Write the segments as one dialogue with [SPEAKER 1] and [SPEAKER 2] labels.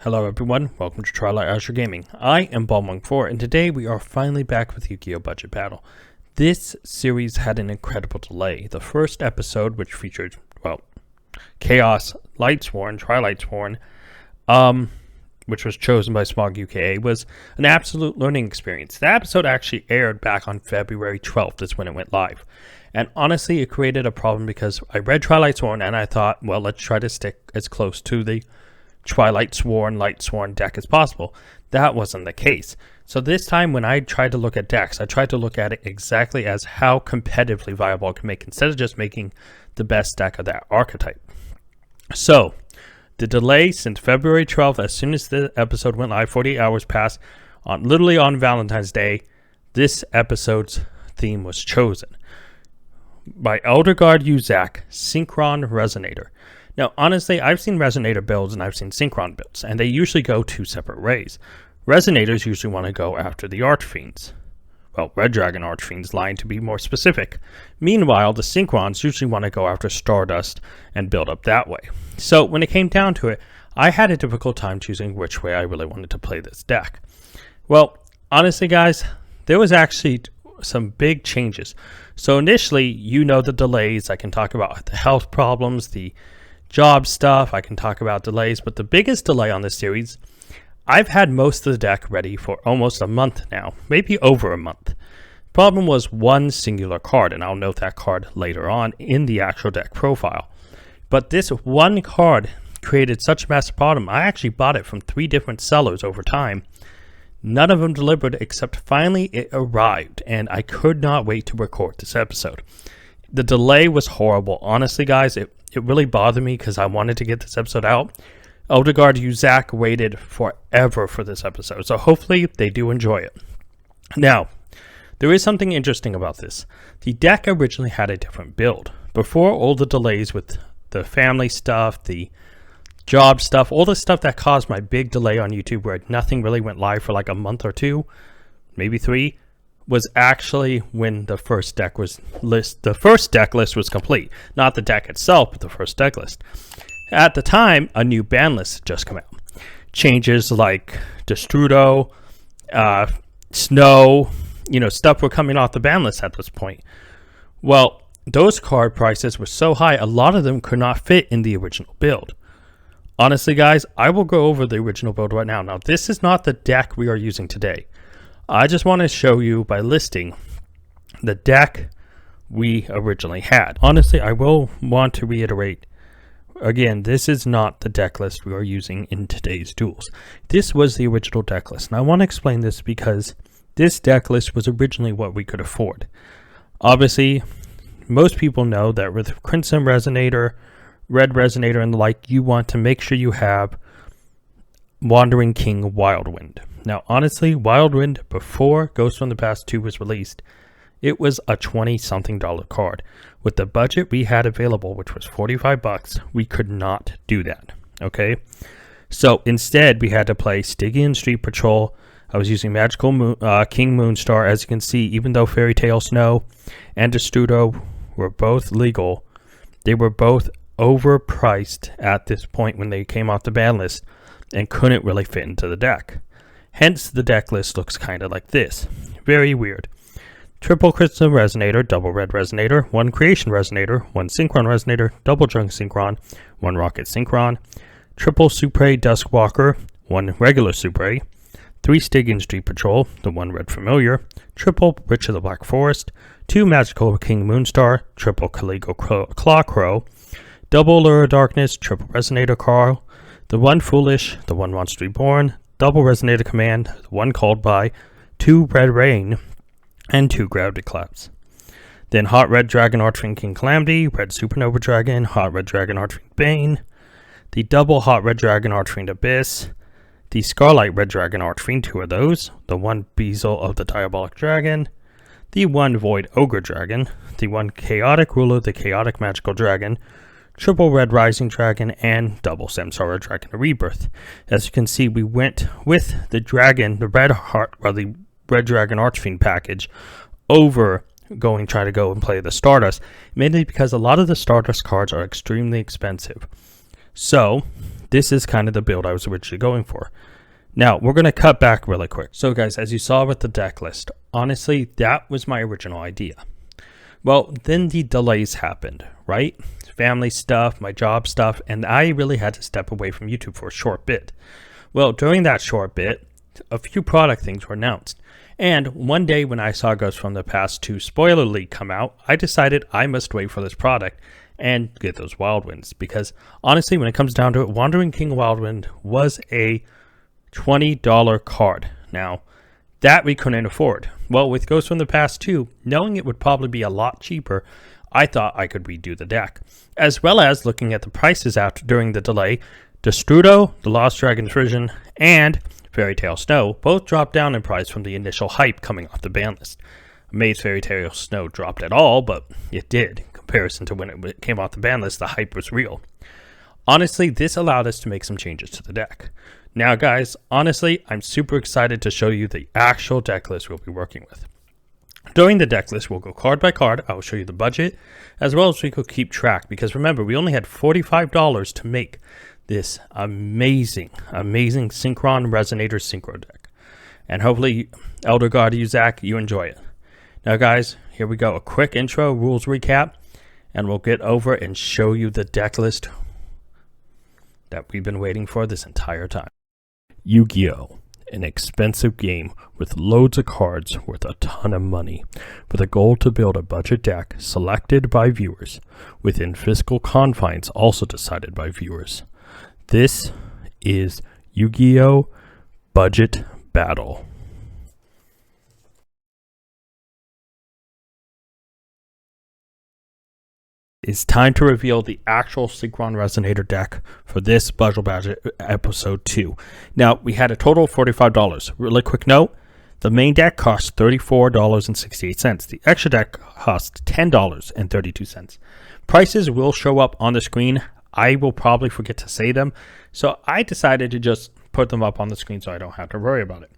[SPEAKER 1] Hello everyone, welcome to Twilight Azure Gaming. I am Balmung4 and today we are finally back with Yugioh Budget Battle. This series had an incredible delay. The first episode, which featured, Chaos Lightsworn, Twilightsworn, which was chosen by Smog UKA, was an absolute learning experience. The episode actually aired back on February 12th, is when it went live. And honestly, it created a problem because I read Twilightsworn and I thought, well, let's try to stick as close to the Twilightsworn, Lightsworn deck as possible. That wasn't the case. So this time when I tried to look at decks, I tried to look at it exactly as how competitively viable it can make instead of just making the best deck of that archetype. So the delay since February 12th, as soon as the episode went live, 48 hours passed, literally on Valentine's Day, this episode's theme was chosen by Eldergod Uzack, Synchron Resonator. Now, honestly, I've seen Resonator builds and I've seen Synchron builds, and they usually go two separate ways. Resonators usually want to go after the Archfiends. Well, Red Dragon Archfiends line to be more specific. Meanwhile, the Synchrons usually want to go after Stardust and build up that way. So when it came down to it, I had a difficult time choosing which way I really wanted to play this deck. Well, honestly, guys, there was actually some big changes. So initially, you know the delays. I can talk about the health problems, the job stuff, I can talk about delays, but the biggest delay on this series, I've had most of the deck ready for almost a month now, maybe over a month. Problem was one singular card, and I'll note that card later on in the actual deck profile. But this one card created such a massive problem, I actually bought it from 3 different sellers over time. None of them delivered, except finally it arrived, and I could not wait to record this episode. The delay was horrible. Honestly, guys, it really bothered me because I wanted to get this episode out. Eldergod Uzack waited forever for this episode, so hopefully they do enjoy it. Now, there is something interesting about this. The deck originally had a different build. Before all the delays with the family stuff, the job stuff, all the stuff that caused my big delay on YouTube where nothing really went live for like a month or 2, maybe 3, was actually when the first deck list was complete. Not the deck itself, but the first deck list. At the time, a new ban list had just come out. Changes like Destrudo, Snow, stuff were coming off the ban list at this point. Well, those card prices were so high, a lot of them could not fit in the original build. Honestly, guys, I will go over the original build right now. Now, this is not the deck we are using today. I just want to show you by listing the deck we originally had. Honestly, I will want to reiterate, again, this is not the deck list we are using in today's duels. This was the original deck list, and I want to explain this because this deck list was originally what we could afford. Obviously, most people know that with Crimson Resonator, Red Resonator, and the like, you want to make sure you have Wandering King Wildwind. Now, honestly, Wildwind, before Ghost from the Past 2 was released, it was a $20-something card. With the budget we had available, which was $45, we could not do that, okay? So instead, we had to play Stygian Street Patrol. I was using Magical King Moonstar. As you can see, even though Fairy Tale Snow and Destrudo were both legal, they were both overpriced at this point when they came off the ban list and couldn't really fit into the deck. Hence, the deck list looks kind of like this. Very weird. Triple Crystal Resonator, double Red Resonator, 1 Creation Resonator, 1 Synchron Resonator, double Junk Synchron, 1 Rocket Synchron, triple Supre Duskwalker, 1 regular Supre, 3 Stygian Street Patrol, the 1 Red Familiar, triple Witch of the Black Forest, 2 Magical King Moonstar, triple Caligo Clawcrow, double Lure of Darkness, triple Resonator Carl, the 1 Foolish, the 1 Monster Reborn, double Resonator Command, 1 Called By, 2 Red Rain, and 2 Gravity Collapse. Then Hot Red Dragon Archfiend King Calamity, Red Supernova Dragon, Hot Red Dragon Archfiend Bane, the double Hot Red Dragon Archfiend Abyss, the Scarlight Red Dragon Archfiend, 2 of those, the 1 Bezel of the Diabolic Dragon, the 1 Void Ogre Dragon, the 1 Chaotic Ruler, the Chaotic Magical Dragon, triple Red Rising Dragon, and double Samsara Dragon Rebirth. As you can see, we went with the dragon, the Red Dragon Archfiend package, over trying to go and play the Stardust, mainly because a lot of the Stardust cards are extremely expensive. So, this is kind of the build I was originally going for. Now, we're going to cut back really quick. So guys, as you saw with the deck list, honestly, that was my original idea. Well, then the delays happened, right? Family stuff, my job stuff, and I really had to step away from YouTube for a short bit. Well, during that short bit, a few product things were announced. And one day when I saw Ghosts from the Past 2 spoiler leak come out, I decided I must wait for this product and get those Wildwinds. Because honestly, when it comes down to it, Wandering King Wildwind was a $20 card. Now, that we couldn't afford. Well, with Ghosts from the Past 2, knowing it would probably be a lot cheaper, I thought I could redo the deck. As well as looking at the prices out during the delay, Destrudo, the Lost Dragon's Vision, and Fairy Tale Snow both dropped down in price from the initial hype coming off the ban list. Amazed Fairy Tale Snow dropped at all, but it did. In comparison to when it came off the ban list, the hype was real. Honestly, this allowed us to make some changes to the deck. Now guys, honestly, I'm super excited to show you the actual deck list we'll be working with. During the deck list, we'll go card by card. I will show you the budget, as well as we could keep track, because remember, we only had $45 to make this amazing Synchron Resonator Synchro deck. And hopefully, Eldergod Uzack, you enjoy it. Now guys, here we go. A quick intro, rules recap, and we'll get over and show you the deck list that we've been waiting for this entire time. Yugioh, an expensive game with loads of cards worth a ton of money, with a goal to build a budget deck selected by viewers, within fiscal confines also decided by viewers. This is Yugioh Budget Battle. It's time to reveal the actual Synchron Resonator deck for this budget episode 2. Now, we had a total of $45. Really quick note, the main deck cost $34.68. The extra deck cost $10.32. Prices will show up on the screen. I will probably forget to say them, so I decided to just put them up on the screen so I don't have to worry about it.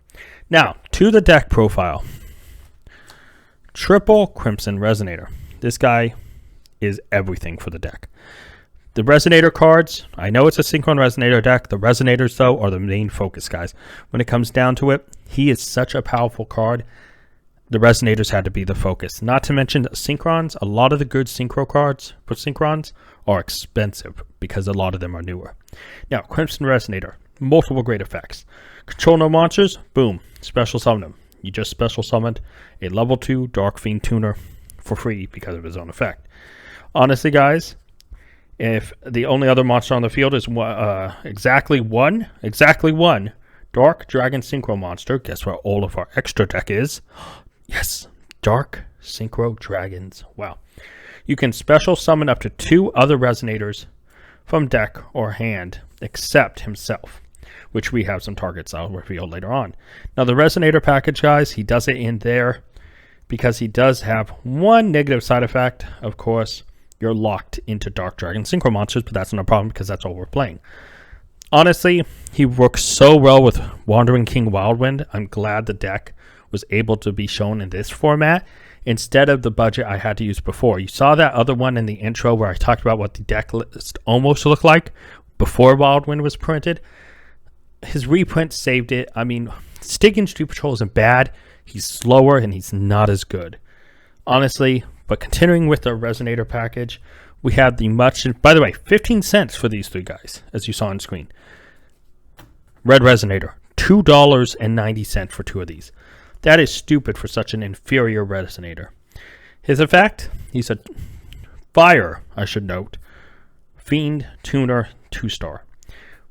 [SPEAKER 1] Now, to the deck profile. Triple Crimson Resonator. This guy is everything for the deck. The Resonator cards, I know it's a Synchron Resonator deck. The Resonators, though, are the main focus, guys. When it comes down to it, he is such a powerful card. The Resonators had to be the focus. Not to mention Synchrons. A lot of the good Synchro cards for Synchrons are expensive because a lot of them are newer. Now, Crimson Resonator, multiple great effects. Control no monsters, boom, special summon them. You just special summoned a level 2 Dark Fiend Tuner for free because of his own effect. Honestly, guys, if the only other monster on the field is exactly one Dark Dragon Synchro monster, guess what all of our extra deck is? Yes, Dark Synchro Dragons. Wow. You can special summon up to 2 other Resonators from deck or hand, except himself, which we have some targets I'll reveal later on. Now, the Resonator package, guys, he does it in there because he does have one negative side effect. Of course, you're locked into Dark Dragon Synchro monsters, but that's not a problem because that's all we're playing. Honestly, he works so well with Wandering King Wildwind. I'm glad the deck was able to be shown in this format instead of the budget I had to use before. You saw that other one in the intro where I talked about what the deck list almost looked like before Wildwind was printed. His reprint saved it. I mean, Stig and Street Patrol isn't bad. He's slower and he's not as good, honestly. But continuing with the Resonator package, we have the much, by the way, 15 cents for these 3 guys, as you saw on screen. Red Resonator, $2.90 for 2 of these. That is stupid for such an inferior Resonator. His effect, he's a fire, I should note, Fiend Tuner 2-star.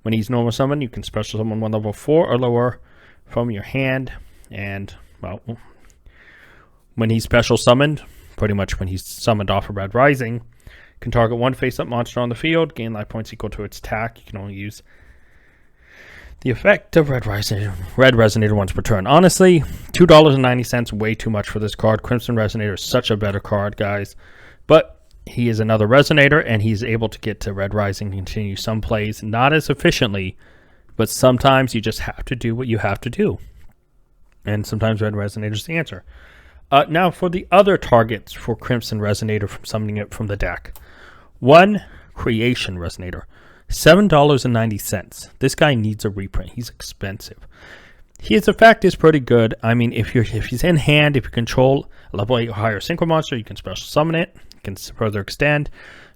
[SPEAKER 1] When he's normal summon, you can special summon 1 level 4 or lower from your hand, and, well, when he's special summoned, pretty much when he's summoned off of Red Rising, can target 1 face-up monster on the field, gain life points equal to its attack. You can only use the effect of Red Resonator once per turn. Honestly, $2.90, way too much for this card. Crimson Resonator is such a better card, guys. But he is another Resonator, and he's able to get to Red Rising and continue some plays. Not as efficiently, but sometimes you just have to do what you have to do. And sometimes Red Resonator is the answer. Now, for the other targets for Crimson Resonator from summoning it from the deck. 1, Creation Resonator. $7.90. This guy needs a reprint. He's expensive. His effect is pretty good. I mean, if he's in hand, if you control a level 8 or higher Synchro monster, you can special summon it. You can further extend.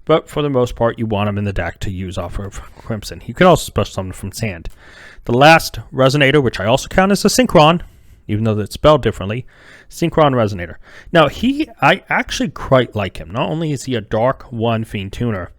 [SPEAKER 1] But for the most part, you want him in the deck to use off of Crimson. You can also special summon from Sand. The last Resonator, which I also count as a Synchron, even though it's spelled differently, Synchron Resonator. Now, I actually quite like him. Not only is he a Dark 1 Fiend Tuner.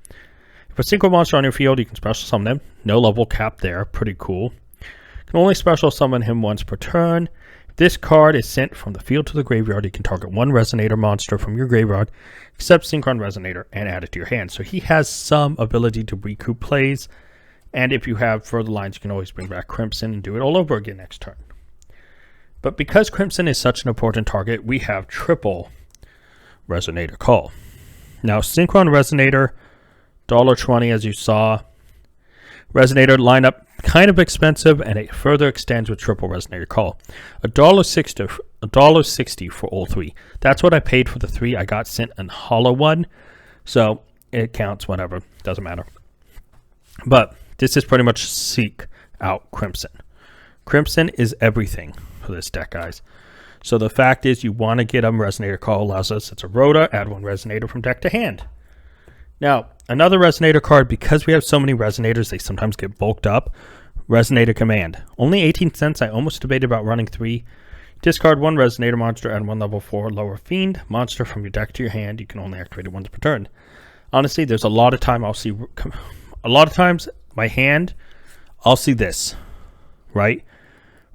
[SPEAKER 1] If a Synchro monster on your field, you can special summon him. No level cap there. Pretty cool. You can only special summon him once per turn. If this card is sent from the field to the graveyard, you can target one Resonator monster from your graveyard, except Synchron Resonator, and add it to your hand. So he has some ability to recoup plays. And if you have further lines, you can always bring back Crimson and do it all over again next turn. But because Crimson is such an important target, we have triple Resonator Call. Now, Synchron Resonator, $1.20 as you saw. Resonator lineup kind of expensive, and it further extends with triple Resonator Call. $1.60 for all three. That's what I paid for the three. I got sent a hollow one, so it counts, whatever. Doesn't matter. But this is pretty much seek out Crimson. Crimson is everything for this deck, guys. So the fact is, you want to get a Resonator Call. Allows us, it's a Rhoda, add one Resonator from deck to hand. Now, another Resonator card, because we have so many Resonators, they sometimes get bulked up. Resonator Command. Only 18 cents. I almost debated about running 3. Discard one Resonator monster, add one level 4 lower Fiend monster from your deck to your hand. You can only activate it once per turn. Honestly, there's a lot of time I'll see, a lot of times, my hand, I'll see this, right?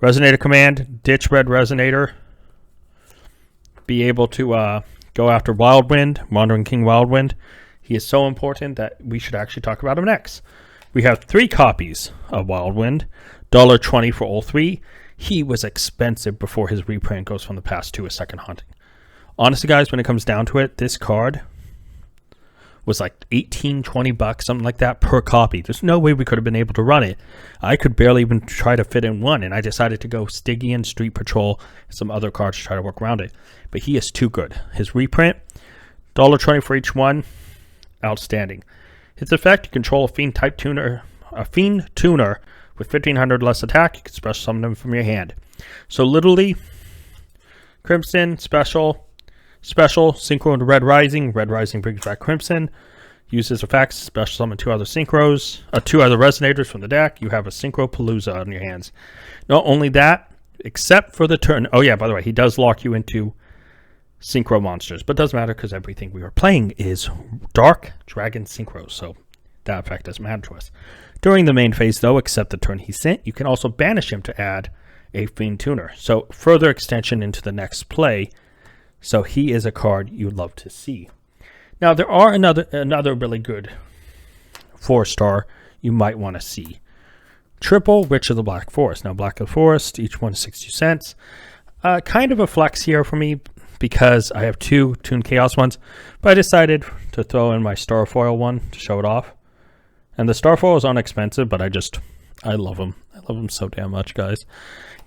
[SPEAKER 1] Resonator Command, ditch red Resonator, be able to go after Wildwind, Wandering King Wildwind. He is so important that we should actually talk about him next. We have 3 copies of Wildwind, $1.20 for all 3. He was expensive before his reprint goes from the past to a second hunting. Honestly, guys, when it comes down to it, this card was like 18, 20 bucks, something like that per copy. There's no way we could have been able to run it. I could barely even try to fit in one, and I decided to go Stygian, Street Patrol, and some other cards to try to work around it. But he is too good. His reprint, $1.20 for each one, outstanding. His effect, you control a Fiend type tuner, with 1,500 less attack. You can special summon him from your hand. So literally, Crimson, special, Synchro into Red Rising. Red Rising brings back Crimson. Use his effects, special summon 2 other Synchros, 2 other Resonators from the deck. You have a Synchro Palooza on your hands. Not only that, except for the turn. Oh yeah, by the way, he does lock you into Synchro monsters, but doesn't matter because everything we are playing is Dark Dragon Synchro, so that effect doesn't matter to us. During the main phase, though, except the turn he sent, you can also banish him to add a Fiend Tuner. So further extension into the next play. So he is a card you'd love to see. Now there are another really good 4-star you might want to see. Triple Witch of the Black Forest. Now Black of the Forest, each one 60 cents. Kind of a flex here for me because I have 2 Toon Chaos ones, but I decided to throw in my Starfoil one to show it off. And the Starfoil is inexpensive, but I love them. I love them so damn much, guys.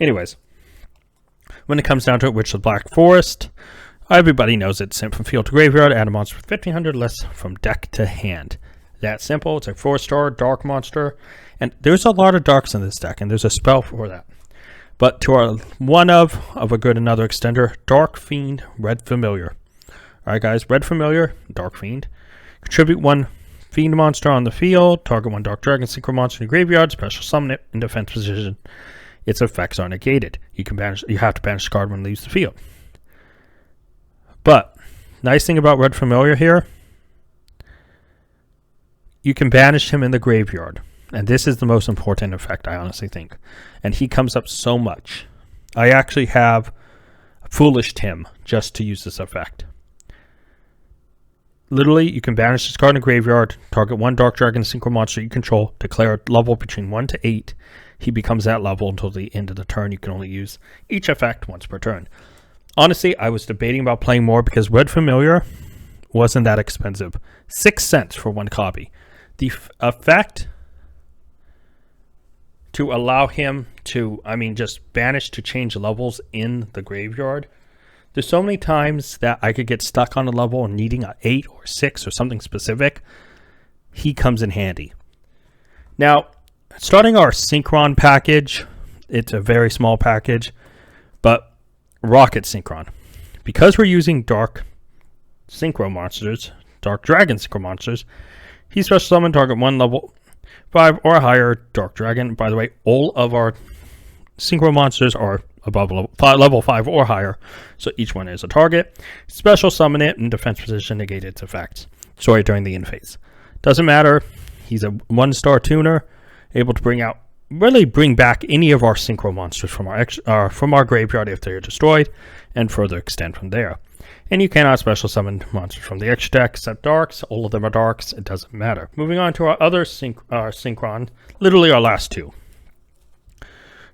[SPEAKER 1] Anyways, when it comes down to it, Witch of the Black Forest, everybody knows it's sent from field to graveyard, add a monster with 1,500 less from deck to hand. That simple. It's a 4-star dark monster, and there's a lot of darks in this deck, and there's a spell for that. But to our one of a good another extender, Dark Fiend, Red Familiar. Alright guys, Red Familiar, Dark Fiend. Contribute 1 Fiend monster on the field, target 1 Dark Dragon Synchro monster in your graveyard, special summon it in defense position. Its effects are negated. You have to banish the card when it leaves the field. But, nice thing about Red Familiar here, you can banish him in the graveyard. And this is the most important effect, I honestly think. And he comes up so much. I actually have Foolish Tim just to use this effect. Literally, you can banish this card in the graveyard, target 1 Dark Dragon Synchro monster you control, declare a level between 1 to 8. He becomes that level until the end of the turn. You can only use each effect once per turn. Honestly, I was debating about playing more because Red Familiar wasn't that expensive. 6 cents for 1 copy. The effect to allow him to, just banish to change levels in the graveyard. There's so many times that I could get stuck on a level and needing an 8 or 6 or something specific. He comes in handy. Now, starting our Synchron package, it's a very small package, but Rocket Synchron. Because we're using Dark Synchro monsters, Dark Dragon Synchro monsters, he special summon target 1 level 5 or higher Dark Dragon. By the way, all of our Synchro monsters are above level 5 or higher, so each one is a target. Special summon it in defense position, negate its effects. Sorry, during the end phase. Doesn't matter. He's a 1-star tuner, able to bring back any of our Synchro monsters from our graveyard if they are destroyed, and further extend from there. And you cannot special summon monsters from the extra deck except darks. All of them are darks. It doesn't matter. Moving on to our other Synchron, literally our last two.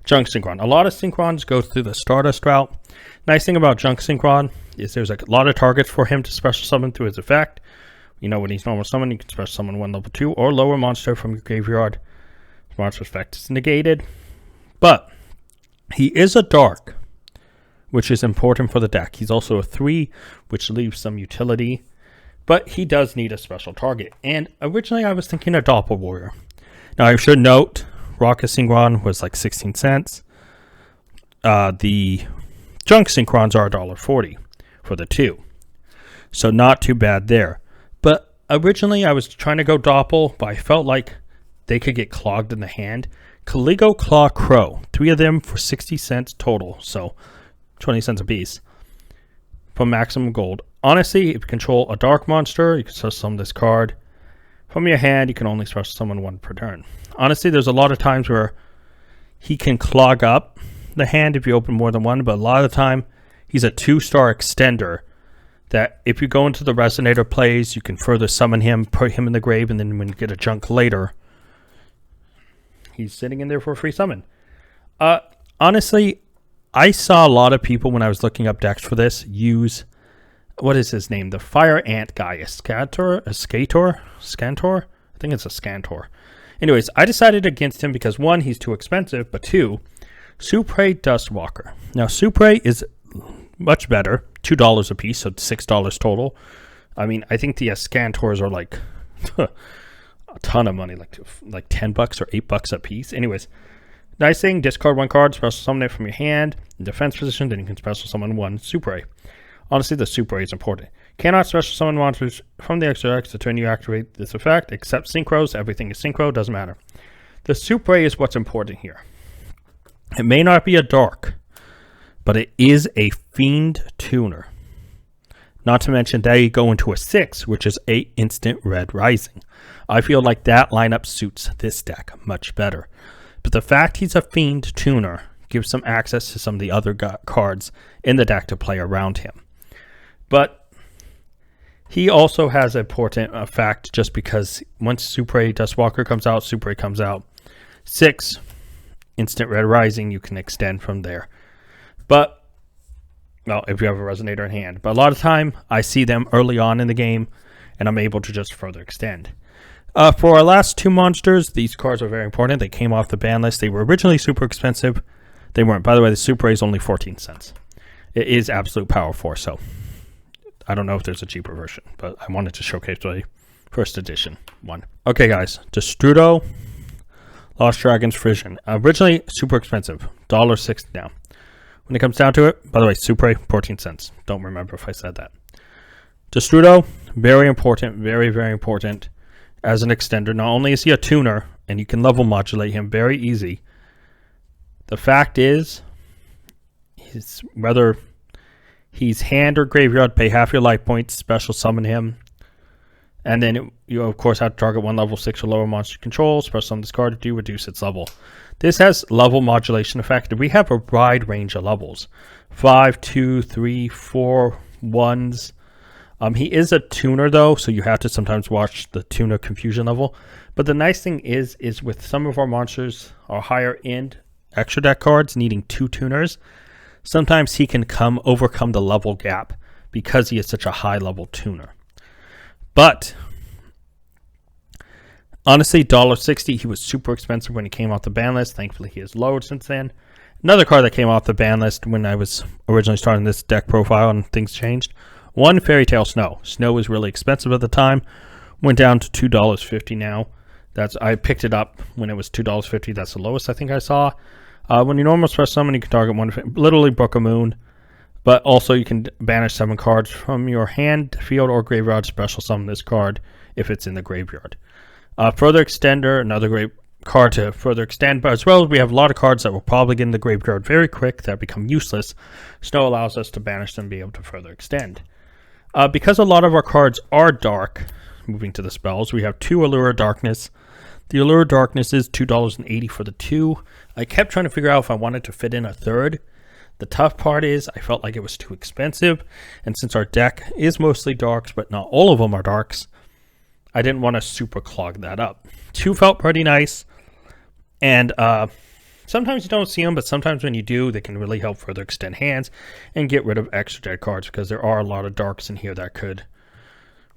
[SPEAKER 1] Junk Synchron. A lot of Synchrons go through the Stardust route. Nice thing about Junk Synchron is there's a lot of targets for him to special summon through his effect. You know, when he's normal summon, you can special summon 1 level 2 or lower monster from your graveyard. His monster effect is negated. But he is a dark, which is important for the deck. He's also a 3, which leaves some utility. But he does need a special target. And originally I was thinking a Doppel Warrior. Now I should note, Rocket Synchron was like 16 cents. The Junk Synchrons are $1.40 for the 2. So not too bad there. But originally I was trying to go Doppel, but I felt like they could get clogged in the hand. Caligo, Claw, Crow. 3 of them for 60 cents total. So 20 cents a piece. For maximum gold. Honestly, if you control a dark monster, you can special summon this card. From your hand, you can only special summon 1 per turn. Honestly, there's a lot of times where he can clog up the hand if you open more than 1, but a lot of the time, he's a 2-star extender that if you go into the Resonator plays, you can further summon him, put him in the grave, and then when you get a junk later, he's sitting in there for a free summon. Honestly, I saw a lot of people when I was looking up decks for this use, what is his name? The Fire Ant guy, Scantor? I think it's a Scantor. Anyways, I decided against him because 1, he's too expensive, but 2, Supre Dustwalker. Now, Supre is much better, $2 a piece, so $6 total. I mean, I think the Scantors are like a ton of money, like $10 or $8 a piece. Anyways, nice thing, discard 1 card, special summon it from your hand, in defense position, then you can special summon 1 Supre. Honestly, the Supre is important. Cannot special summon monsters from the extra deck the turn you activate this effect, except Synchros. Everything is Synchro, doesn't matter. The Supre is what's important here. It may not be a dark, but it is a Fiend tuner. Not to mention that you go into a 6, which is 8 instant red rising. I feel like that lineup suits this deck much better. But the fact he's a Fiend tuner gives some access to some of the other cards in the deck to play around him. But he also has an important fact just because once Supre Dustwalker comes out, Supre comes out. 6, instant red rising, you can extend from there. But, well, if you have a Resonator in hand. But a lot of time, I see them early on in the game, and I'm able to just further extend. For our last 2 monsters, these cards are very important. They came off the ban list. They were originally super expensive. They weren't. By the way, the Supre is only 14 cents. It is absolute power 4, so I don't know if there's a cheaper version, but I wanted to showcase the first edition one. Okay, guys, Destrudo, Lost Dragon's Fission. Originally super expensive, $1.60 now. When it comes down to it, by the way, Supre, 14 cents. Don't remember if I said that. Destrudo, very important, very, very important as an extender. Not only is he a tuner, and you can level modulate him very easy, the fact is, whether he's hand or graveyard, pay half your life points, special summon him. And then you, of course, have to target 1 level 6 or lower monster control. Special summon this card to reduce its level. This has level modulation effect. We have a wide range of levels. 5, 2, 3, 4, 1s. He is a tuner, though, so you have to sometimes watch the tuner confusion level. But the nice thing is with some of our monsters, our higher end extra deck cards needing 2 tuners, sometimes he can overcome the level gap because he is such a high level tuner. But honestly, $1.60, he was super expensive when he came off the ban list. Thankfully, he has lowered since then. Another card that came off the ban list when I was originally starting this deck profile and things changed. 1 Fairy Tale Snow. Snow was really expensive at the time. Went down to $2.50 now. I picked it up when it was $2.50. That's the lowest I think I saw. When you normal special summon, you can target one, literally Book of Moon. But also you can banish 7 cards from your hand, field, or graveyard. Special summon this card if it's in the graveyard. Further Extender, another great card to further extend. But as well, we have a lot of cards that will probably get in the graveyard very quick that become useless. Snow allows us to banish them and be able to further extend. Because a lot of our cards are dark, moving to the spells, we have 2 Allure of Darkness. The Allure of Darkness is $2.80 for the 2. I kept trying to figure out if I wanted to fit in a third. The tough part is I felt like it was too expensive, and since our deck is mostly darks, but not all of them are darks, I didn't want to super clog that up. 2 felt pretty nice, and sometimes you don't see them, but sometimes when you do, they can really help further extend hands and get rid of extra dead cards, because there are a lot of darks in here that could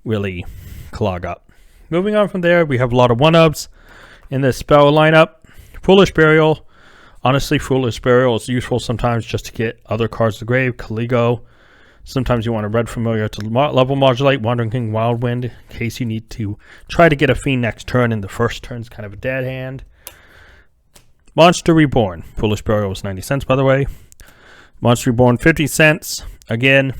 [SPEAKER 1] really clog up. Moving on from there, we have a lot of 1-ups in this spell lineup. Foolish Burial. Honestly, Foolish Burial is useful sometimes just to get other cards to the grave. Caligo. Sometimes you want a red familiar to level modulate. Wandering King, Wild Wind, in case you need to try to get a Fiend next turn, and the first turn's kind of a dead hand. Monster Reborn. Foolish Burial was 90 cents, by the way. Monster Reborn, 50 cents. Again,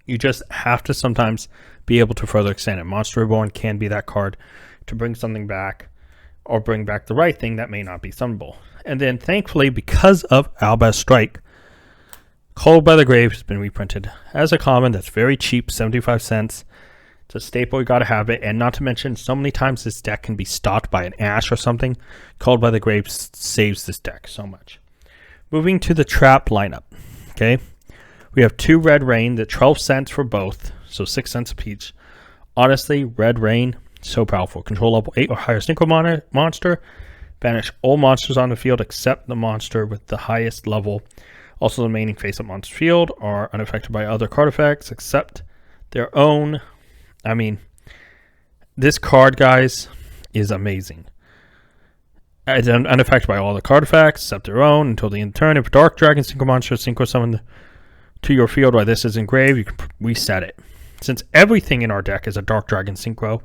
[SPEAKER 1] you just have to sometimes be able to further extend it. Monster Reborn can be that card to bring something back, or bring back the right thing that may not be summonable. And then, thankfully, because of Albaz Strike, Cold by the Grave has been reprinted as a common that's very cheap, 75 cents. It's a staple, you gotta have it. And not to mention, so many times this deck can be stopped by an Ash or something. Cold by the Grave saves this deck so much. Moving to the Trap lineup, okay? We have 2 Red Rain, the 12 cents for both, so 6 cents a piece. Honestly, Red Rain, so powerful. Control level 8 or higher Synchro monster. Banish all monsters on the field except the monster with the highest level. Also, the remaining face-up monster field are unaffected by other card effects except their own. I mean, this card, guys, is amazing. It's unaffected by all the card effects except their own until the end of the turn. If a Dark Dragon Synchro monster is Synchro summoned to your field while this is engraved, you can reset it. Since everything in our deck is a Dark Dragon Synchro,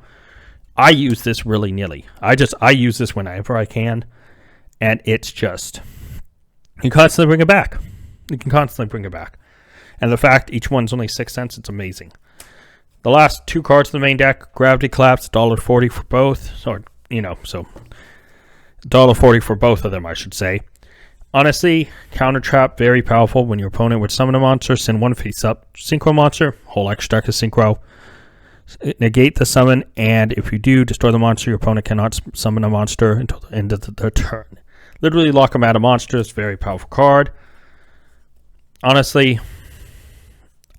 [SPEAKER 1] I use this willy-nilly. I use this whenever I can, and it's just, you constantly bring it back. You can constantly bring it back. And the fact each one's only 6 cents, it's amazing. The last 2 cards in the main deck, Gravity Collapse, $1.40 for both. So $1.40 for both of them, I should say. Honestly, Counter Trap, very powerful. When your opponent would summon a monster, send 1 face-up Synchro monster, whole extra deck is Synchro. Negate the summon, and if you do, destroy the monster. Your opponent cannot summon a monster until the end of their turn. Literally lock them out of monsters. Very powerful card. Honestly,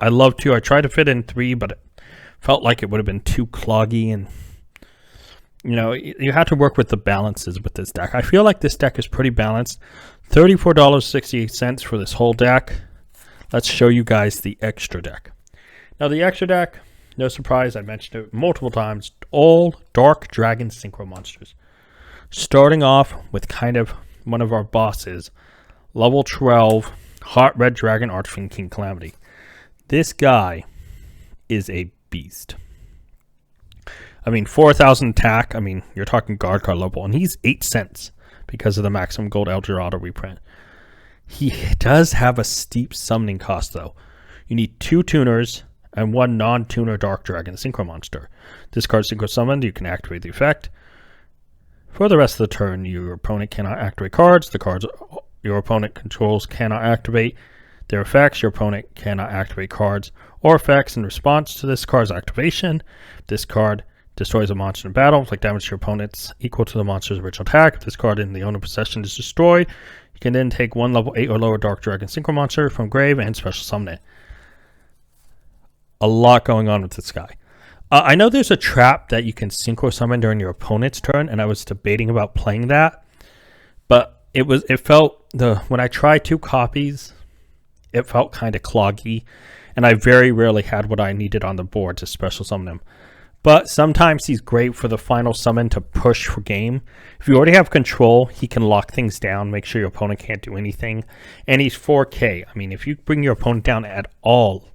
[SPEAKER 1] I love 2. I tried to fit in 3, but it felt like it would have been too cloggy, and you had to work with the balances with this deck. I feel like this deck is pretty balanced. $34.68 for this whole deck. Let's show you guys the extra deck. Now, the extra deck, no surprise, I mentioned it multiple times, all Dark Dragon Synchro monsters. Starting off with kind of one of our bosses, level 12, Hot Red Dragon Archfiend King Calamity. This guy is a beast. I mean, 4,000 attack, you're talking guard card level, and he's 8 cents because of the maximum gold Eldergod reprint. He does have a steep summoning cost, though. You need 2 tuners and 1 non-tuner Dark Dragon Synchro monster. This card Synchro summoned, you can activate the effect. For the rest of the turn, your opponent cannot activate cards. The cards your opponent controls cannot activate their effects. Your opponent cannot activate cards or effects in response to this card's activation. This card destroys a monster in battle. Inflict damage to your opponent's equal to the monster's original attack. If this card in the owner possession is destroyed, you can then take 1 level 8 or lower Dark Dragon Synchro monster from grave and special summon it. A lot going on with this guy. I know there's a trap that you can Synchro summon during your opponent's turn, and I was debating about playing that, but when I tried 2 copies, it felt kind of cloggy, and I very rarely had what I needed on the board to special summon him. But sometimes he's great for the final summon to push for game. If you already have control, he can lock things down, make sure your opponent can't do anything, and he's 4K. If you bring your opponent down at all,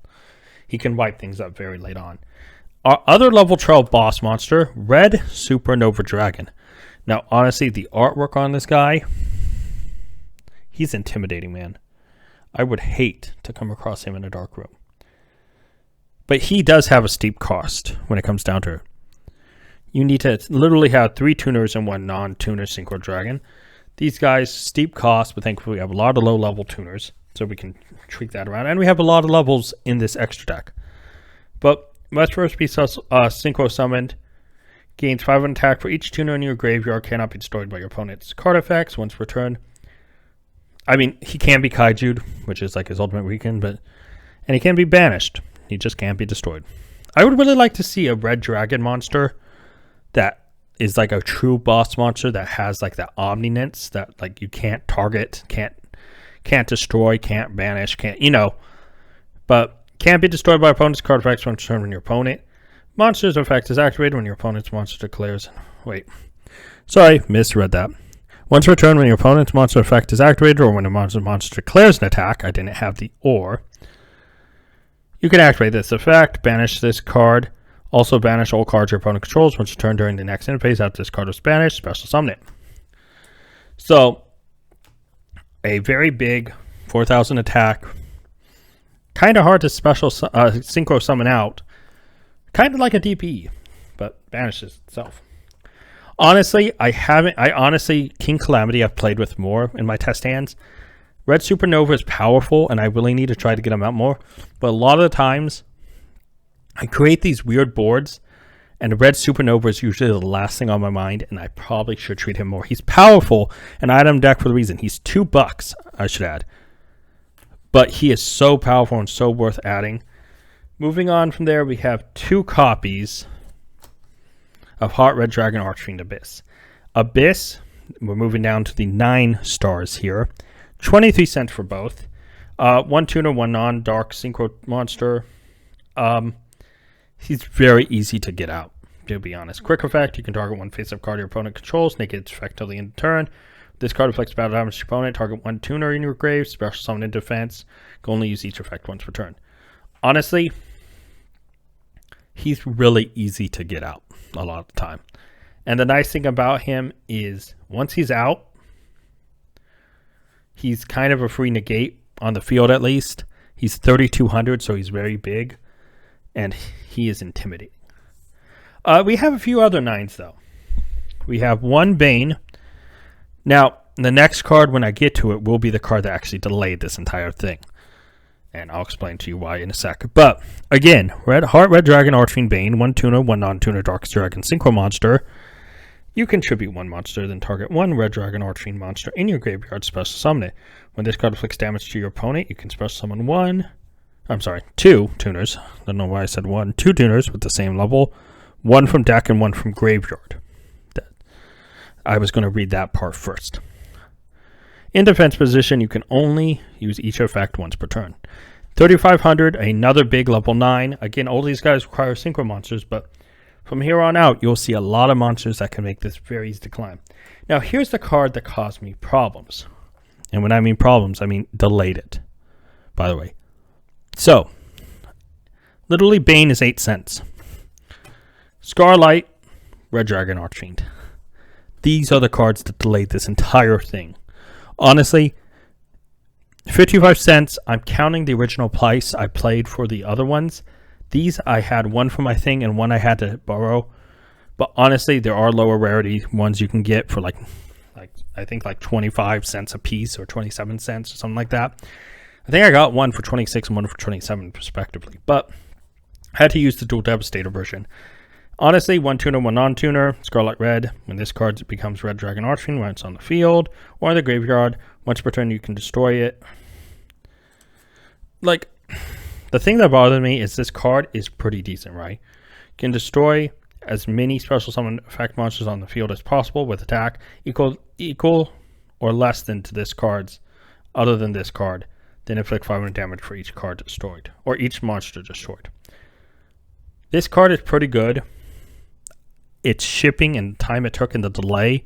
[SPEAKER 1] he can wipe things up very late on. Our other level 12 boss monster, Red Supernova Dragon. Now, honestly, the artwork on this guy, he's intimidating, man. I would hate to come across him in a dark room. But he does have a steep cost when it comes down to it. You need to literally have 3 tuners and 1 non-tuner Synchro Dragon. These guys, steep cost, but thankfully we have a lot of low-level tuners, so we can tweak that around. And we have a lot of levels in this extra deck. But must first be Synchro summoned. Gains 5 attack for each tuner in your graveyard. Cannot be destroyed by your opponent's card effects once per turn. I mean, he can be Kaiju'd, which is like his ultimate weekend, and he can be banished. He just can't be destroyed. I would really like to see a red dragon monster that is like a true boss monster that has like that omniscience that like you can't target, can't destroy, can't banish, but can't be destroyed by opponent's card effects once per turn when your opponent monster's effect is activated when your opponent's monster declares. Wait, sorry, misread that. Once per turn when your opponent's monster effect is activated or when a monster declares an attack, I didn't have the or. You can activate this effect, banish this card. Also banish all cards your opponent controls once per turn during the next end phase after this card was banished, special summon it. So, a very big 4,000 attack. Kind of hard to special synchro summon out. Kind of like a DP, but banishes itself. Honestly, King Calamity I've played with more in my test hands. Red Supernova is powerful, and I really need to try to get him out more. But a lot of the times, I create these weird boards, and Red Supernova is usually the last thing on my mind, and I probably should treat him more. He's powerful, and I had him deck for the reason. He's $2, I should add. But he is so powerful and so worth adding. Moving on from there, we have 2 copies of Heart Red Dragon Archfiend Abyss. Abyss, we're moving down to the 9 stars here. 23 cents for both. 1 tuner, 1 non-dark synchro monster. He's very easy to get out, to be honest. Quick effect, you can target 1 face-up card your opponent controls, negate its effect till the end of the turn. This card reflects battle damage to your opponent. Target 1 tuner in your grave, special summon in defense. You can only use each effect once per turn. Honestly, he's really easy to get out a lot of the time. And the nice thing about him is once he's out, he's kind of a free negate on the field at least. He's 3,200, so he's very big. And he is intimidating. We have a few other 9s, though. We have 1 Bane. Now, the next card, when I get to it, will be the card that actually delayed this entire thing. And I'll explain to you why in a sec. But, again, Heart Red Dragon Archfiend Bane, 1 tuner, 1 non-tuner Dark Dragon Synchro monster. You contribute 1 monster, then target 1 Red Dragon Archfiend monster in your graveyard, special summon it. When this card inflicts damage to your opponent, you can special summon 2 tuners. I don't know why I said 1. 2 tuners with the same level. 1 from deck and 1 from graveyard. I was going to read that part first. In defense position, you can only use each effect once per turn. 3,500, another big level 9. Again, all these guys require synchro monsters, but from here on out, you'll see a lot of monsters that can make this very easy to climb. Now, here's the card that caused me problems. And when I mean problems, I mean delayed it, by the way. So, literally Bane is 8 cents. Scarlight, Red Dragon Archfiend. These are the cards that delayed this entire thing. Honestly, 55 cents, I'm counting the original price I played for the other ones. These I had 1 for my thing and 1 I had to borrow. But honestly, there are lower rarity ones you can get for like I think like 25 cents a piece or 27 cents or something like that. I think I got 1 for 26 and 1 for 27 respectively. But I had to use the Dual Devastator version. Honestly, 1 tuner, 1 non-tuner, Scarlet Red. When this card becomes Red Dragon Archfiend when it's on the field or in the graveyard, once per turn you can destroy it. Like, the thing that bothered me is this card is pretty decent, right? You can destroy as many special summon effect monsters on the field as possible with attack equal or less than to this card's, other than this card, then inflict 500 damage for each card destroyed, or each monster destroyed. This card is pretty good. Its shipping and time it took and the delay,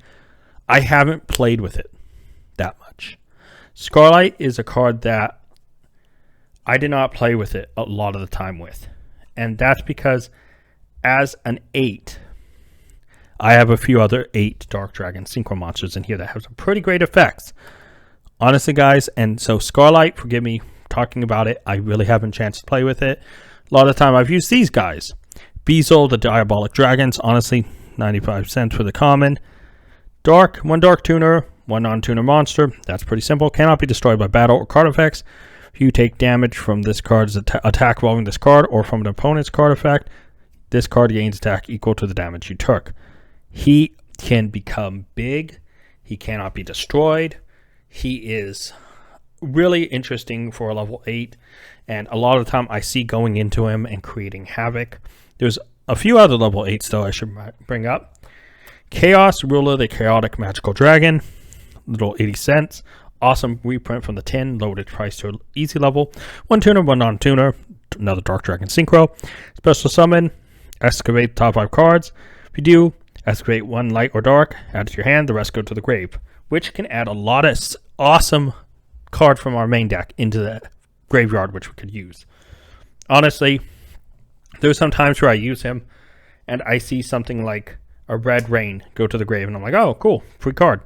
[SPEAKER 1] I haven't played with it that much. Scarlight is a card that I did not play with it a lot of the time with. And that's because as an 8, I have a few other 8 Dark Dragon Synchro monsters in here that have some pretty great effects. Honestly, guys, and so Scarlight, forgive me talking about it, I really haven't a chance to play with it. A lot of the time I've used these guys. Beazle, the Diabolic Dragons, honestly, 95 cents for the common. Dark, 1 Dark Tuner, 1 non-tuner monster. That's pretty simple. Cannot be destroyed by battle or card effects. If you take damage from this card's attack involving this card or from an opponent's card effect, this card gains attack equal to the damage you took. He can become big. He cannot be destroyed. He is really interesting for a level 8. And a lot of the time I see going into him and creating havoc. There's a few other level 8s though I should bring up. Chaos Ruler, the Chaotic Magical Dragon. Little 80 cents. Awesome reprint from the tin. Loaded price to easy level. 1 tuner, 1 non-tuner. Another Dark Dragon Synchro. Special summon. Excavate top 5 cards. If you do, excavate 1 light or dark. Add it to your hand. The rest go to the grave. Which can add a lot of awesome cards from our main deck into the graveyard, which we could use. Honestly, there's some times where I use him and I see something like a Red Rain go to the grave and I'm like, oh, cool, free card.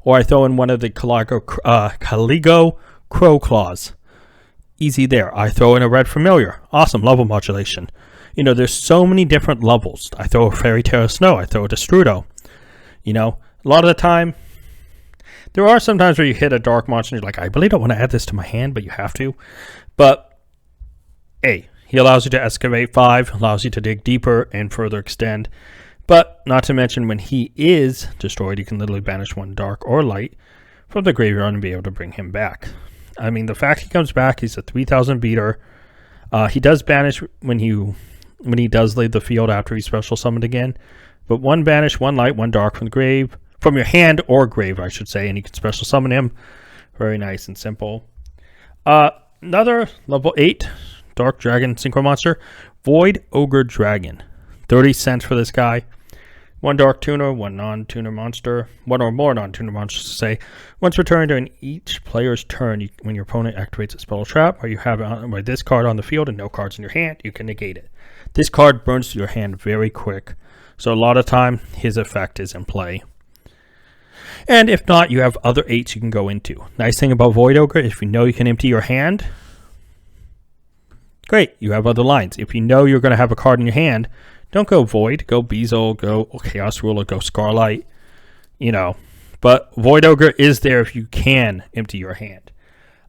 [SPEAKER 1] Or I throw in one of the Caligo Crow Claws. Easy there. I throw in a Red Familiar. Awesome, level modulation. You know, there's so many different levels. I throw a Fairy Tale of Snow. I throw a Destrudo. You know, a lot of the time, there are some times where you hit a dark monster and you're like, I really don't want to add this to my hand, but you have to. But, hey, he allows you to excavate 5, allows you to dig deeper and further extend. But, not to mention, when he is destroyed, you can literally banish 1 dark or light from the graveyard and be able to bring him back. I mean, the fact he comes back, he's a 3,000 beater. He does banish when he does leave the field after he's special summoned again. But 1 banish, 1 light, 1 dark from the grave. From your hand or grave, I should say. And you can special summon him. Very nice and simple. Another level 8 Dark Dragon Synchro monster. Void Ogre Dragon. 30 cents for this guy. 1 Dark Tuner, 1 non-tuner monster. 1 or more non-tuner monsters to say. Once per turn during each player's turn, when your opponent activates a spell trap, or you have this card on the field and no cards in your hand, you can negate it. This card burns to your hand very quick. So a lot of time, his effect is in play. And if not, you have other 8s you can go into. Nice thing about Void Ogre, if you know you can empty your hand, great, you have other lines. If you know you're going to have a card in your hand, don't go Void, go Beazle, go Chaos Ruler, go Scarlight, you know. But Void Ogre is there if you can empty your hand.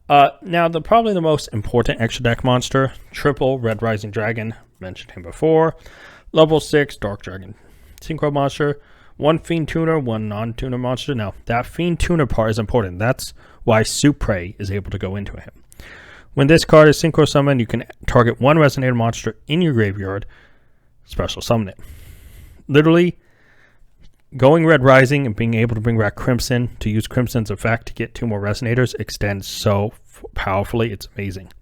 [SPEAKER 1] Now, probably the most important extra deck monster, triple Red Rising Dragon, mentioned him before. Level 6 Dark Dragon Synchro monster. 1 Fiend Tuner, 1 non-tuner monster. Now, that Fiend Tuner part is important. That's why Supre is able to go into him. When this card is Synchro Summoned, you can target 1 Resonator monster in your graveyard, special summon it. Literally, going Red Rising and being able to bring back Crimson, to use Crimson's effect to get 2 more Resonators, extends so powerfully, it's amazing.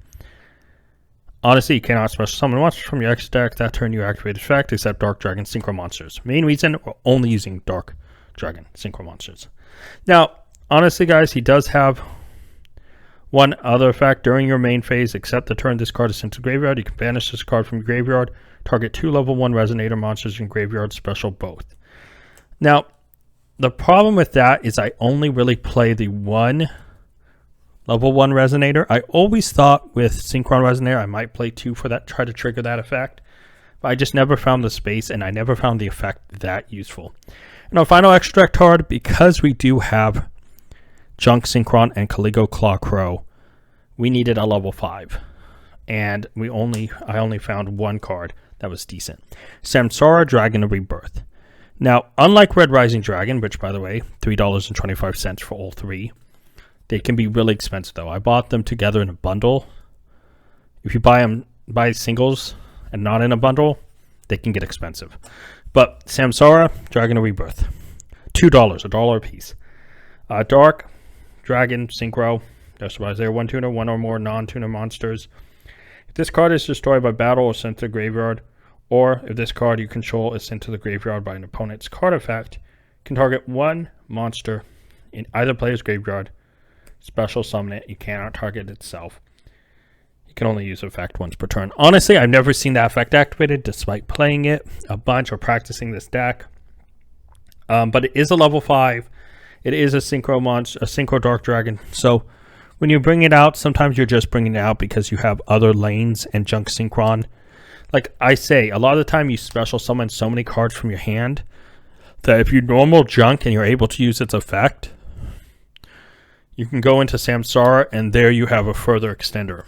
[SPEAKER 1] Honestly, you cannot special summon monsters from your extra deck that turn you activate effect except Dark Dragon Synchro monsters. Main reason, we're only using Dark Dragon Synchro monsters. Now, honestly, guys, he does have one other effect during your main phase. Except the turn this card is sent to the graveyard, you can banish this card from your graveyard, target 2 level 1 Resonator monsters in graveyard, special both. Now, the problem with that is I only really play the 1 level 1 Resonator. I always thought with Synchron Resonator I might play 2 for that, try to trigger that effect. But I just never found the space and I never found the effect that useful. And our final extra deck card, because we do have Junk Synchron and Caligo Claw Crow, we needed a level 5. And I only found 1 card that was decent. Samsara Dragon of Rebirth. Now, unlike Red Rising Dragon, which by the way, $3.25 for all 3, they can be really expensive though. I bought them together in a bundle. If you buy singles and not in a bundle, they can get expensive. But Samsara Dragon of Rebirth, $2, $1 a piece. Dark Dragon Synchro. That's why there 1 tuner, 1 or more non-tuner monsters. If this card is destroyed by battle or sent to the graveyard, or if this card you control is sent to the graveyard by an opponent's card effect, can target 1 monster in either player's graveyard, special summon it. You cannot target itself. You can only use effect once per turn. Honestly, I've never seen that effect activated despite playing it a bunch or practicing this deck. But it is a level 5. It is a Synchro monster, a Synchro Dark Dragon. So when you bring it out, sometimes you're just bringing it out because you have other lanes and junk Synchron. Like I say, a lot of the time you special summon so many cards from your hand that if you normal junk and you're able to use its effect, you can go into Samsara and there you have a further extender.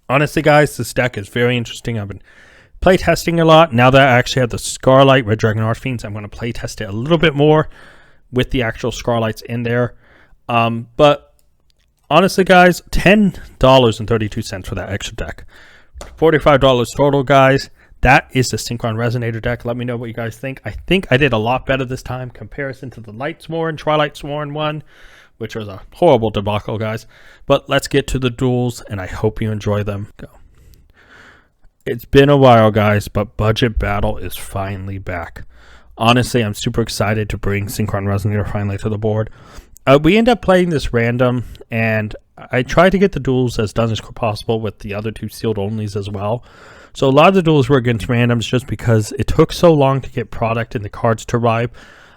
[SPEAKER 1] Honestly, guys, this deck is very interesting. I've been play testing a lot. Now that I actually have the Scarlight Red Dragon Archfiends, I'm going to play test it a little bit more with the actual Scarlights in there. But honestly, guys, $10.32 for that extra deck. $45 total, guys. That is the Synchron Resonator deck. Let me know what you guys think. I think I did a lot better this time comparison to the Lightsworn, Twilight Sworn one, which was a horrible debacle, guys. But let's get to the duels, and I hope you enjoy them. Go. It's been a while, guys, but Budget Battle is finally back. Honestly, I'm super excited to bring Synchron Resonator finally to the board. We end up playing this random, and I tried to get the duels as done as possible with the other 2 sealed onlys as well. So a lot of the duels were against randoms just because it took so long to get product and the cards to arrive.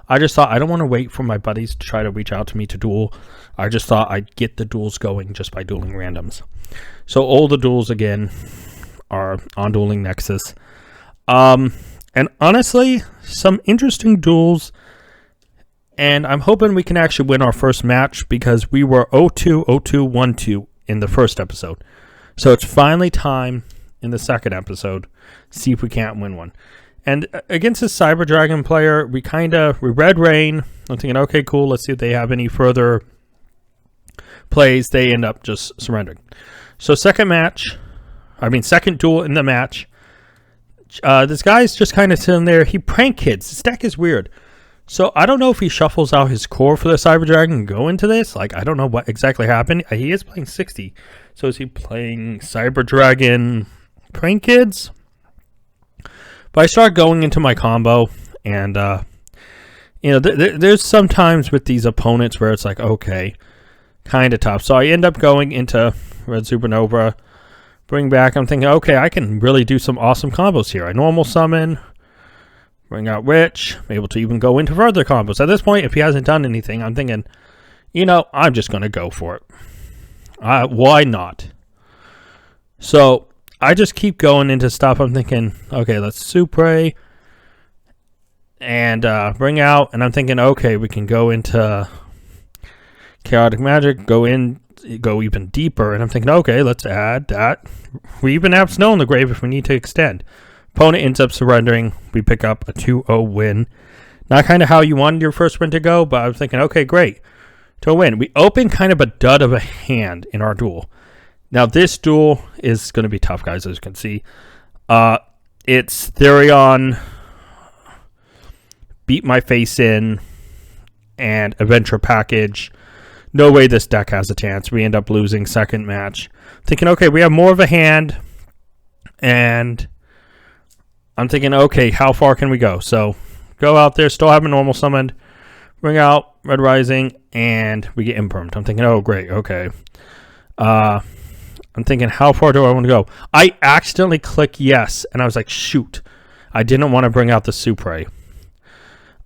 [SPEAKER 1] I just thought I don't want to wait for my buddies to try to reach out to me to duel. I just thought I'd get the duels going just by dueling randoms. So all the duels again are on Dueling Nexus. And honestly, some interesting duels. And I'm hoping we can actually win our first match because we were 0-2, 0-2, 1-2 in the first episode. So it's finally time in the second episode. See if we can't win one. And against this Cyber Dragon player, we Red Rain. I'm thinking, okay, cool. Let's see if they have any further plays. They end up just surrendering. So second duel in the match. This guy's just kind of sitting there. He prank kids. This deck is weird. So I don't know if he shuffles out his core for the Cyber Dragon and go into this. Like, I don't know what exactly happened. He is playing 60. So is he playing Cyber Dragon prank kids? But I start going into my combo, and there's sometimes with these opponents where it's like, okay, kind of tough. So I end up going into Red Supernova, bring back. I'm thinking, okay, I can really do some awesome combos here. I normal summon, bring out Witch, I'm able to even go into further combos. At this point, if he hasn't done anything, I'm thinking, I'm just going to go for it. Why not? So I just keep going into stuff. I'm thinking, okay, let's Supre and bring out. And I'm thinking, okay, we can go into Chaotic Magic, go even deeper. And I'm thinking, okay, let's add that. We even have Snow in the Grave if we need to extend. Opponent ends up surrendering. We pick up a 2-0 win. Not kind of how you wanted your first win to go, but I was thinking, okay, great. To win. We open kind of a dud of a hand in our duel. Now, this duel is going to be tough, guys, as you can see. It's Therion, Beat My Face In, and Adventure Package. No way this deck has a chance. We end up losing second match. Thinking, okay, we have more of a hand, and I'm thinking, okay, how far can we go? So, go out there, still have a normal summoned, bring out Red Rising, and we get impermed. I'm thinking, oh, great, okay. I'm thinking, how far do I want to go? I accidentally click yes, and I was like, shoot. I didn't want to bring out the Supre.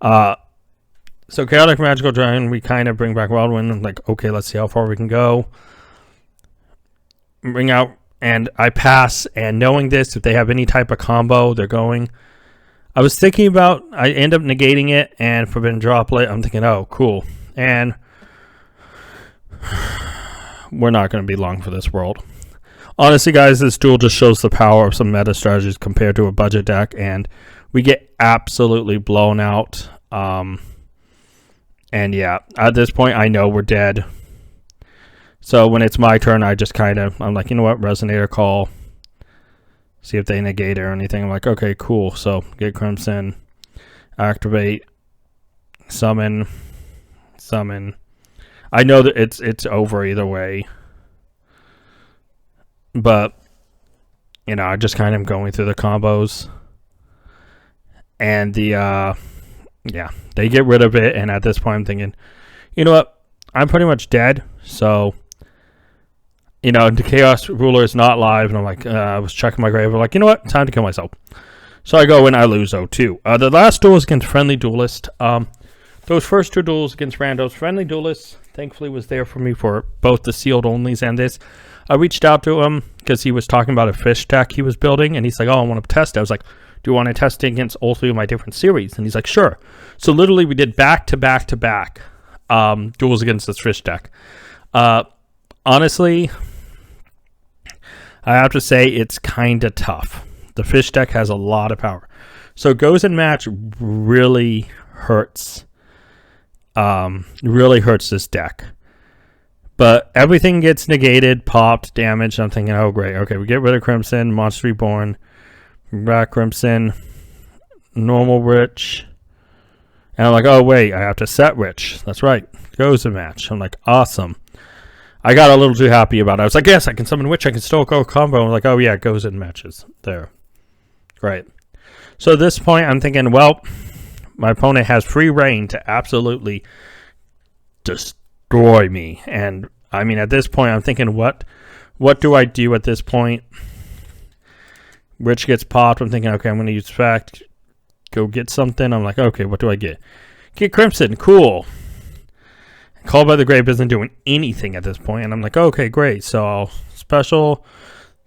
[SPEAKER 1] So Chaotic Magical Dragon, we kind of bring back Wildwind. I'm like, okay, let's see how far we can go. Bring out, and I pass, and knowing this, if they have any type of combo, they're going. I was thinking about, I end up negating it, and Forbidden Droplet, I'm thinking, oh, cool. And we're not going to be long for this world. Honestly, guys, this duel just shows the power of some meta strategies compared to a budget deck, and we get absolutely blown out. And yeah, at this point, I know we're dead. So when it's my turn, I'm like, you know what, Resonator call. See if they negate it or anything. I'm like, okay, cool. So get Crimson, activate, summon. I know that it's over either way. But, I'm just kind of going through the combos. And they get rid of it. And at this point, I'm thinking, you know what? I'm pretty much dead. So the Chaos Ruler is not live, and I'm like, I was checking my grave. I'm like, you know what? Time to kill myself. So I go and I lose 0-2. The last duel was against Friendly Duelist. Those first 2 duels against randos, Friendly Duelist thankfully was there for me for both the sealed onlys and this. I reached out to him because he was talking about a fish deck he was building, and he's like, oh, I want to test it. I was like, do you want to test it against all 3 of my different series? And he's like, sure. So literally we did back-to-back-to-back duels against this fish deck. Honestly, I have to say it's kind of tough. The fish deck has a lot of power. So goes in match really hurts. Really hurts this deck. But everything gets negated, popped, damaged. I'm thinking, oh, great. Okay, we get rid of Crimson, Monster Reborn, back Crimson, normal Rich. And I'm like, oh, wait, I have to set Rich. That's right. Goes in match. I'm like, awesome. I got a little too happy about it. I was like, yes, I can summon Witch. I can still go combo. I'm like, oh, yeah, it goes in matches. There. Great. So at this point, I'm thinking, well, my opponent has free reign to absolutely destroy me. And, I mean, at this point, I'm thinking, what do I do at this point? Rich gets popped. I'm thinking, okay, I'm going to use Fact. Go get something. I'm like, okay, what do I get? Get Crimson. Cool. Call by the Grave isn't doing anything at this point, and I'm like, okay, great. So I'll special,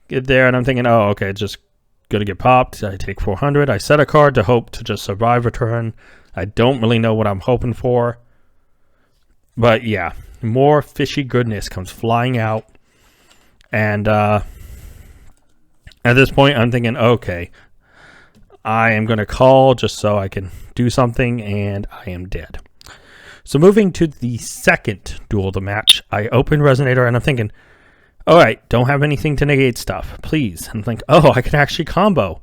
[SPEAKER 1] get there, and I'm thinking, oh, okay, just gonna get popped. I take 400. I set a card to hope to just survive a turn. I don't really know what I'm hoping for, but yeah, more fishy goodness comes flying out, and at this point, I'm thinking, okay, I am gonna call just so I can do something, and I am dead. So moving to the second duel of the match, I open Resonator and I'm thinking, all right, don't have anything to negate stuff, please. And I'm like, oh, I can actually combo.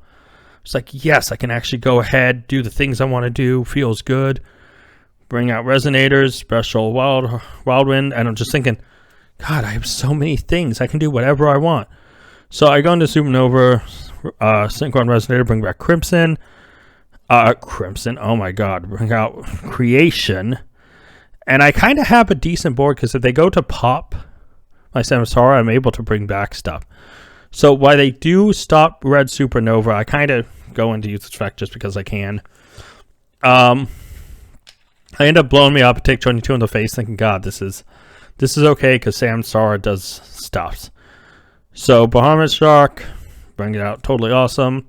[SPEAKER 1] It's like, yes, I can actually go ahead, do the things I want to do, feels good. Bring out Resonators, special Wildwind, and I'm just thinking, God, I have so many things. I can do whatever I want. So I go into Supernova, Synchron Resonator, bring back Crimson. Crimson, oh my God, bring out Creation. And I kind of have a decent board because if they go to pop my Samsara, I'm able to bring back stuff. So while they do stop Red Supernova, I kind of go into use effect just because I can. I end up blowing me up, take 22 in the face, thinking, God, this is okay because Samsara does stuff. So Bahamut Shark, bring it out, totally awesome.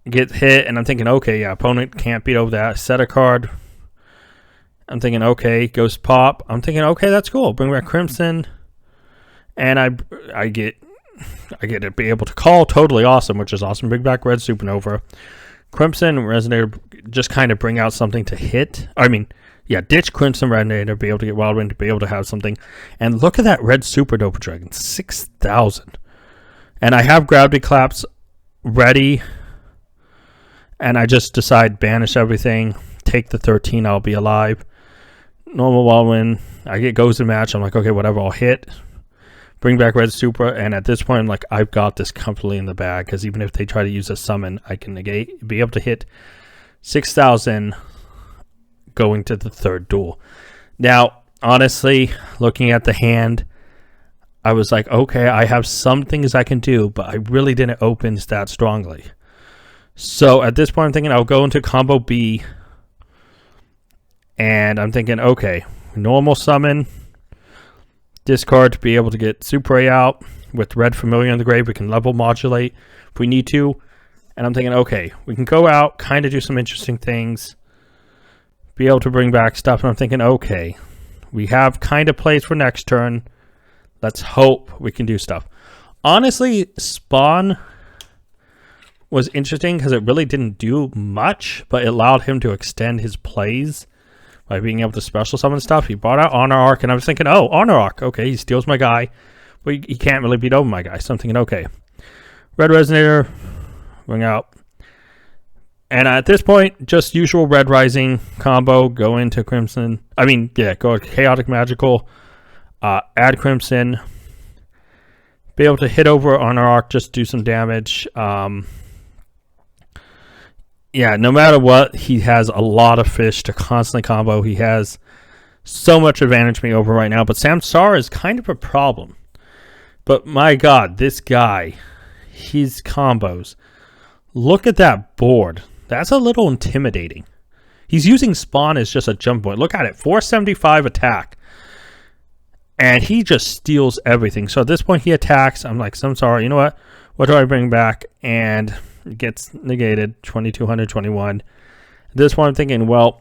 [SPEAKER 1] Get hit, and I'm thinking, okay, yeah, opponent can't beat over that. Set a card. I'm thinking, okay, Ghost Pop. I'm thinking, okay, that's cool. Bring back Crimson. And I get to be able to call, totally awesome, which is awesome. Bring back Red Supernova. Crimson Resonator just kind of bring out something to hit. I mean, yeah, ditch Crimson Resonator, be able to get Wildwind, to be able to have something. And look at that Red Supernova Dragon, 6,000. And I have Gravity Collapse ready. And I just decide banish everything, take the 13, I'll be alive. Normal Wildwind, I get goes in match. I'm like, okay, whatever, I'll hit. Bring back Red Supra, and at this point, I'm like, I've got this comfortably in the bag, because even if they try to use a summon, I can negate, be able to hit 6,000 going to the third duel. Now, honestly, looking at the hand, I was like, okay, I have some things I can do, but I really didn't open that strongly. So at this point, I'm thinking I'll go into combo B, and I'm thinking, okay, normal summon, discard to be able to get Supre out. With Red Familiar in the grave, we can level modulate if we need to. And I'm thinking, okay, we can go out, kind of do some interesting things, be able to bring back stuff. And I'm thinking, okay, we have kind of plays for next turn. Let's hope we can do stuff. Honestly, Spawn was interesting because it really didn't do much, but it allowed him to extend his plays by being able to special summon stuff. He brought out Honor Arc, and I was thinking, oh, Honor Arc, okay, he steals my guy, but he can't really beat over my guy. So I'm thinking, okay, Red Resonator, bring out. And at this point, just usual Red Rising combo, go into Crimson. I mean, yeah, go Chaotic Magical, add Crimson, be able to hit over Honor Arc, just do some damage. Yeah, no matter what, he has a lot of fish to constantly combo. He has so much advantage me over right now, but Samsara is kind of a problem. But my God, this guy, his combos. Look at that board. That's a little intimidating. He's using Spawn as just a jump point. Look at it, 475 attack. And he just steals everything. So at this point he attacks. I'm like, I'm sorry, you know what? What do I bring back? And it gets negated, 2221. At this point I'm thinking, well,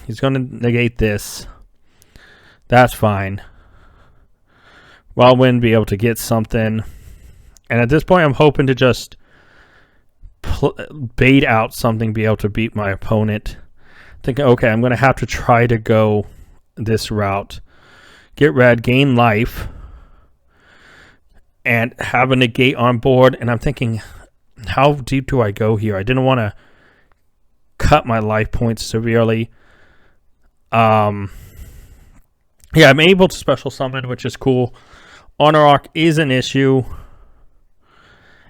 [SPEAKER 1] he's going to negate this. That's fine. Well, win, be able to get something. And at this point I'm hoping to just bait out something, be able to beat my opponent. Thinking, okay, I'm going to have to try to go this route. Get red, gain life, and have a negate on board. And I'm thinking, how deep do I go here? I didn't want to cut my life points severely. Yeah, I'm able to special summon, which is cool. Honor Arc is an issue.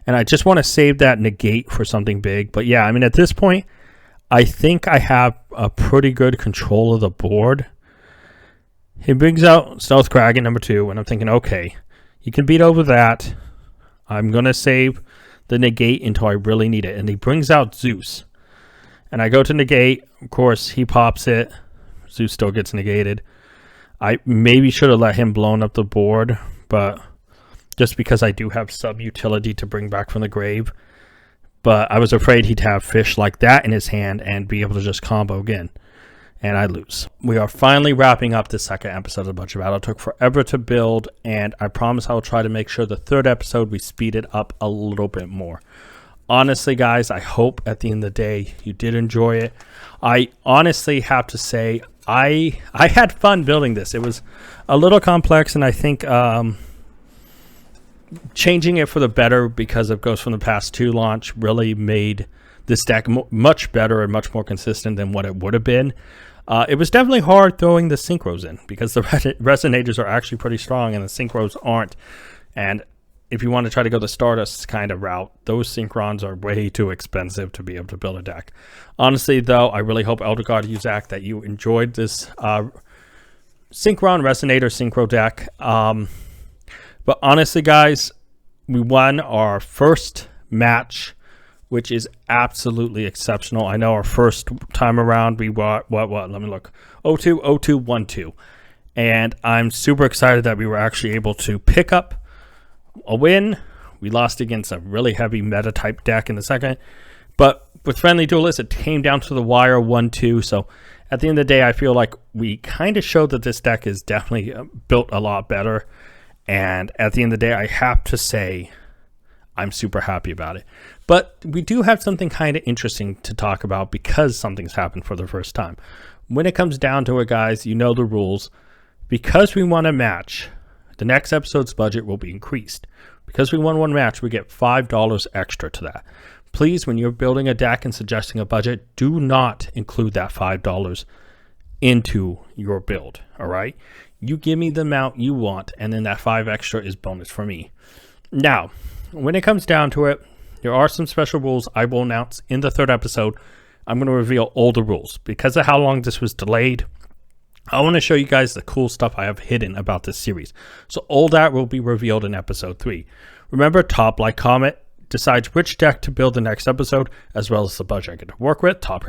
[SPEAKER 1] And I just want to save that negate for something big. But yeah, I mean, at this point, I think I have a pretty good control of the board. He brings out Stealth Kraken number 2, and I'm thinking, okay, you can beat over that. I'm going to save the negate until I really need it. And he brings out Zeus. And I go to negate. Of course, he pops it. Zeus still gets negated. I maybe should have let him blown up the board, but just because I do have sub-utility to bring back from the grave. But I was afraid he'd have fish like that in his hand and be able to just combo again. And I lose. We are finally wrapping up the second episode of the Budget Battle. It took forever to build, and I promise I'll try to make sure the third episode we speed it up a little bit more. Honestly, guys, I hope at the end of the day you did enjoy it. I honestly have to say I had fun building this. It was a little complex, and I think changing it for the better because of Ghost from the Past 2 launch really made this deck much better and much more consistent than what it would have been. It was definitely hard throwing the synchros in because the resonators are actually pretty strong and the synchros aren't. And if you want to try to go the Stardust kind of route, those synchrons are way too expensive to be able to build a deck. Honestly, though, I really hope, Eldergod Uzack, that you enjoyed this Synchron Resonator Synchro deck. But honestly, guys, we won our first match, which is absolutely exceptional. I know our first time around, we got, let me look, 0-2, 0-2, 1-2. And I'm super excited that we were actually able to pick up a win. We lost against a really heavy meta-type deck in the second. But with Friendly Duelists, it came down to the wire 1-2. So at the end of the day, I feel like we kind of showed that this deck is definitely built a lot better. And at the end of the day, I have to say I'm super happy about it. But we do have something kind of interesting to talk about because something's happened for the first time. When it comes down to it, guys, you know the rules. Because we won a match, the next episode's budget will be increased. Because we won one match, we get $5 extra to that. Please, when you're building a deck and suggesting a budget, do not include that $5 into your build, all right? You give me the amount you want, and then that 5 extra is bonus for me. Now, when it comes down to it, there are some special rules I will announce in the third episode. I'm going to reveal all the rules. Because of how long this was delayed, I want to show you guys the cool stuff I have hidden about this series. So all that will be revealed in episode 3. Remember, top like comment decides which deck to build the next episode, as well as the budget I get to work with. Top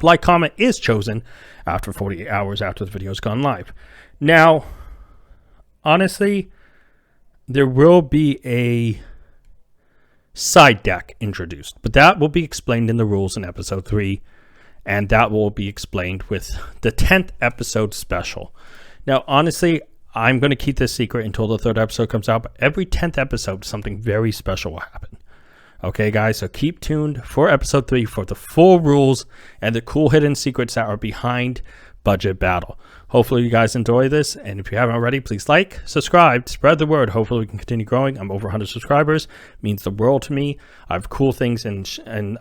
[SPEAKER 1] like comment is chosen after 48 hours after the video's gone live. Now, honestly, there will be a side deck introduced, but that will be explained in the rules in episode 3, and that will be explained with the 10th episode special. Now, honestly, I'm going to keep this secret until the third episode comes out, but every 10th episode, something very special will happen. Okay, guys, so keep tuned for episode 3 for the full rules and the cool hidden secrets that are behind Budget Battle. Hopefully you guys enjoy this, and if you haven't already, please like, subscribe, spread the word. Hopefully we can continue growing. I'm over 100 subscribers. It means the world to me. I have cool things and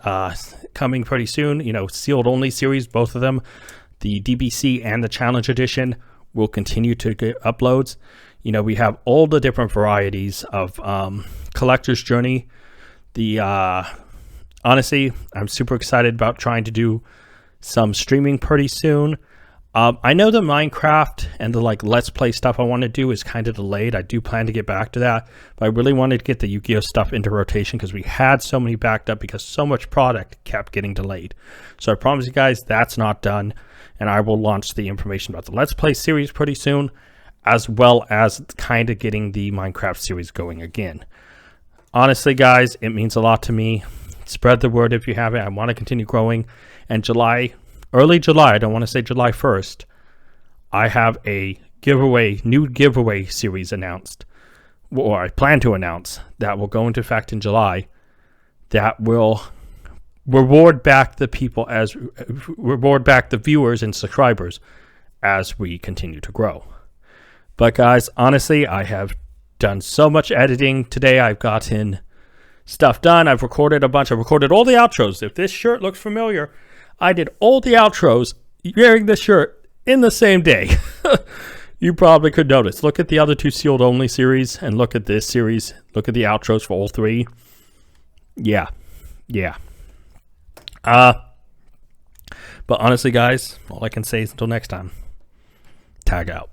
[SPEAKER 1] coming pretty soon. You know, sealed only series, both of them, the DBC and the Challenge Edition, will continue to get uploads. You know, we have all the different varieties of Collector's Journey. Honestly, I'm super excited about trying to do some streaming pretty soon. I know the Minecraft and the Let's Play stuff I want to do is kind of delayed. I do plan to get back to that, but I really wanted to get the Yugioh stuff into rotation because we had so many backed up because so much product kept getting delayed. So I promise you guys that's not done, and I will launch the information about the Let's Play series pretty soon, as well as kind of getting the Minecraft series going again. Honestly, guys, it means a lot to me. Spread the word if you haven't. I want to continue growing, and early July, I don't want to say July 1st, I have a new giveaway series announced, or I plan to announce, that will go into effect in July, that will reward back the viewers and subscribers as we continue to grow. But guys, honestly, I have done so much editing today. I've gotten stuff done. I've recorded a bunch. I recorded all the outros. If this shirt looks familiar, I did all the outros wearing this shirt in the same day. You probably could notice. Look at the other 2 sealed only series and look at this series. Look at the outros for all 3. Yeah. But honestly, guys, all I can say is until next time, tag out.